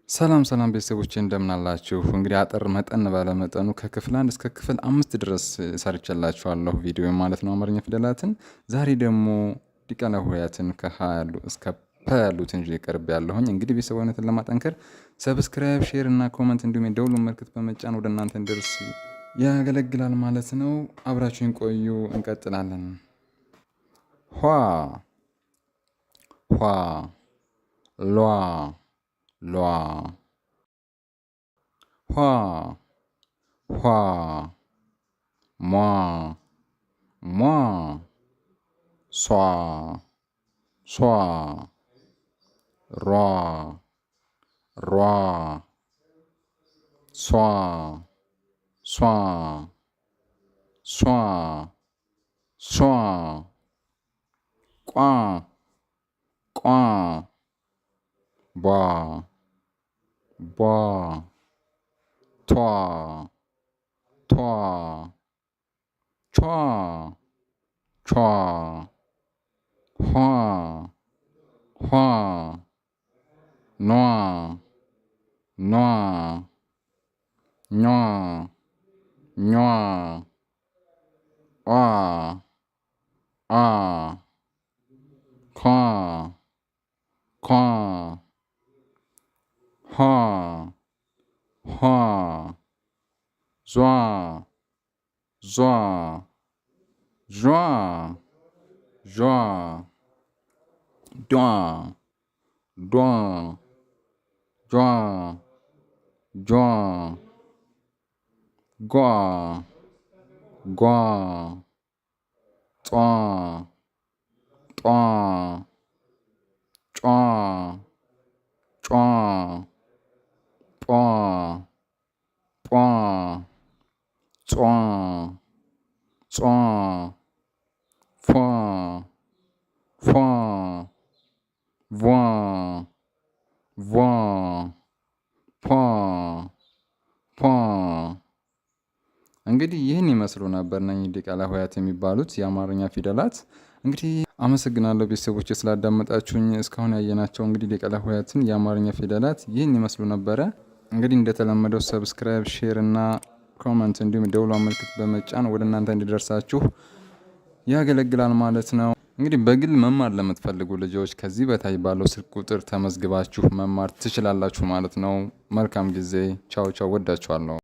ሰላም ሰላም ቤተሰቦቼ እንደምን አላችሁ? እንግዲህ አጠር መጠን ባለ መጠኑ ከክፍል 1 እስከ ክፍል 5 ድረስ ሰርቼላችኋለሁ ቪዲዮ ማለት ነው አማርኛ ፊደላትን። ዛሬ ደግሞ ዲቃላ ሆሄያትን ከሀ ያሉ እስከ ፐ ያሉትን ይዤ ቀርቤያለሁኝ። እንግዲህ ቤተሰባዊነትን ለማጠንከር ሰብስክራይብ፣ ሼር እና ኮመንት እንዲሁም የደውሉን ምልክት በመጫን ወደ እናንተ እንዲደርስ ያገለግላል ማለት ነው። አብራችሁን ቆዩ፣ እንቀጥላለን። ኋ ኋ ሏ ሏ ኋ ኋ ሟ ሟ ሷ ሷ ሯ ሯ ሷ ሷ ሷ ሷ ቋ ቋ ቧ ቧ ቷ ቷ ቿ ቿ ኋ ኋ ኗ ኗ ኟ ኟ ዋ አ ኳ ኳ ኋ ኋ ዟ ዟ ዣ ዣ ዷ ዷ ጇ ጇ ጓ ጓ ጧ ጧ ጯ ጯ ጳ ጳ ጿ ጿ ፏ ፏ ቫ ቫ ፏ ፏ። እንግዲህ ይህን ይመስሉ ነበር እነኚህ ዲቃላ ሆሄያት የሚባሉት የአማርኛ ፊደላት። እንግዲህ አመሰግናለሁ ቤተሰቦች ስላዳመጣችሁኝ። እስካሁን ያየናቸው እንግዲህ ዲቃላ ሆሄያትን የአማርኛ ፊደላት ይህን ይመስሉ ነበረ። እንግዲህ እንደተለመደው ሰብስክራይብ፣ ሼር እና ኮመንት እንዲሁም ደውሏን ምልክት በመጫን ወደ እናንተ እንዲደርሳችሁ ያገለግላል ማለት ነው። እንግዲህ በግል መማር ለምትፈልጉ ልጆች ከዚህ በታች ባለው ስልክ ቁጥር ተመዝግባችሁ መማር ትችላላችሁ ማለት ነው። መልካም ጊዜ። ቻው ቻው። ወዳችኋለሁ።